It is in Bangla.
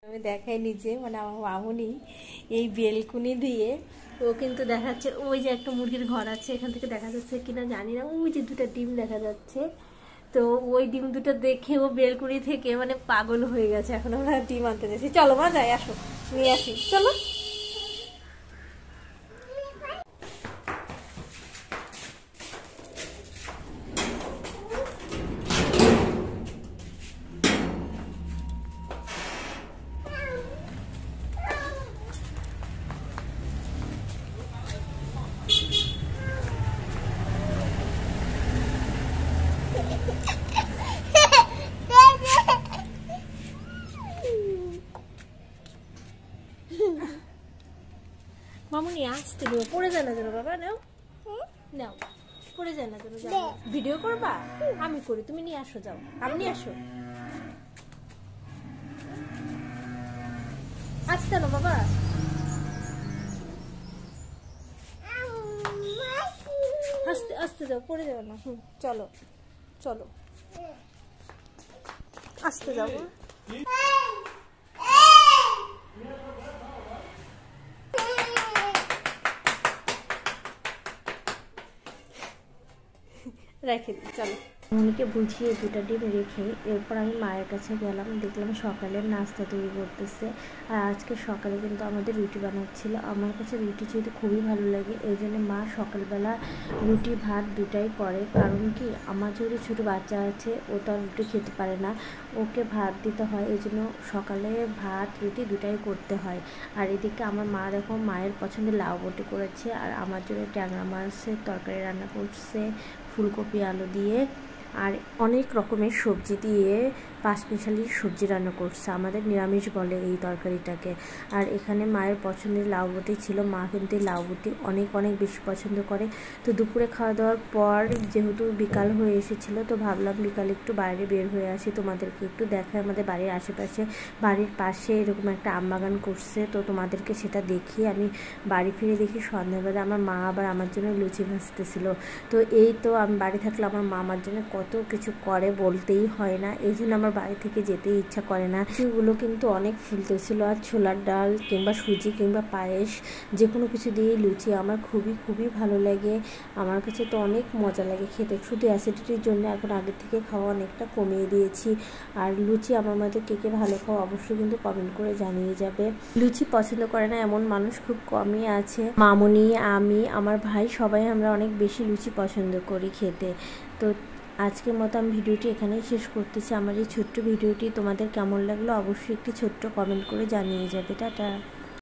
আমি দেখাই নিজে মানে আমার মামুনি এই বেলকুনি দিয়ে ও কিন্তু দেখাচ্ছে ওই যে একটা মুরগির ঘর আছে, এখান থেকে দেখা যাচ্ছে কিনা জানি না, ওই যে দুটো ডিম দেখা যাচ্ছে। তো ওই ডিম দুটো দেখে ও বেলকুনি থেকে মানে পাগল হয়ে গেছে। এখন আমরা ডিম আনতে যাচ্ছি, চলো মা যাই, আসো নিয়ে আসি, চলো। মামুনি আসতে দিও, পড়ে যায় না যেন বাবা, নাও নাও, পড়ে যায় না যেন। ভিডিও করবা? আমি করি, তুমি নিয়ে আসো, যাও আমি নিয়ে আসো। আসতে না বাবা, আস্তে আস্তে যাও, পড়ে যাবে না। চলো চলো, আস্তে যাবো। রেখে দিই, চলো। মনিকে বুঝিয়ে দুটা ডিম রেখে এরপর আমি মায়ের কাছে গেলাম, দেখলাম সকালের নাস্তা তৈরি করতেছে। আর আজকে সকালে কিন্তু আমাদের রুটি বানাচ্ছিল। আমার কাছে রুটি যেহেতু খুবই ভালো লাগে, এই জন্য মা সকালবেলা রুটি ভাত দুটাই করে। কারণ কি, আমার যেহেতু ছোটো বাচ্চা আছে, ও তো আর রুটি খেতে পারে না, ওকে ভাত দিতে হয়, এই জন্য সকালে ভাত রুটি দুটাই করতে হয়। আর এদিকে আমার মা দেখো মায়ের পছন্দের লাউ বটি করেছে, আর আমার জন্য ট্যাংরা মাছের তরকারি রান্না করছে ফুলকপি আলু দিয়ে, আর অনেক রকমের সবজি দিয়ে পাঁচমিশালি সবজি রান্না করছে, আমাদের নিরামিষ বলে এই তরকারিটাকে। আর এখানে মায়ের পছন্দের লাউ বটি ছিল, মা কিন্তু লাউ বটি অনেক অনেক বেশি পছন্দ করে। তো দুপুরে খাওয়া দাওয়ার পর যেহেতু বিকাল হয়ে এসেছিলো, তো ভাবলাম বিকালে একটু বাইরে বের হয়ে আসি, তোমাদেরকে একটু দেখায়। আমাদের বাড়ির আশেপাশে, বাড়ির পাশে এরকম একটা আম বাগান করছে, তো তোমাদেরকে সেটা দেখি। আমি বাড়ি ফিরে দেখি সন্ধ্যাবেলা আমার মা আবার আমার জন্য লুচি ভাজতেছিল। তো এই তো আমি বাড়ি থাকলে আমার মা আমার জন্য কত কিছু করে, বলতেই হয় না, এই জন্য আমার বাড়ি থেকে যেতে ইচ্ছা করে না। সেগুলো কিন্তু অনেক ফুলতেছিল, আর ছোলার ডাল কিংবা সুজি কিংবা পায়েস যে কোনো কিছু দিয়ে লুচি আমার খুবই খুবই ভালো লাগে। আমার কাছে তো অনেক মজা লাগে খেতে। শুধু অ্যাসিডিটির জন্য এখন আগের থেকে খাওয়া অনেকটা কমিয়ে দিয়েছি। আর লুচি আমার মতো কে কে ভালো খাওয়া অবশ্যই কিন্তু কমেন্ট করে জানিয়ে যাবে। লুচি পছন্দ করে না এমন মানুষ খুব কমই আছে। মামুনি, আমি, আমার ভাই সবাই আমরা অনেক বেশি লুচি পছন্দ করি খেতে। তো আজকের মতো আমি ভিডিওটি এখানেই শেষ করতেছি। আমার এই ছোট্ট ভিডিওটি তোমাদের কেমন লাগলো অবশ্যই একটি ছোট্ট কমেন্ট করে জানিয়ে যাবে। টাটা।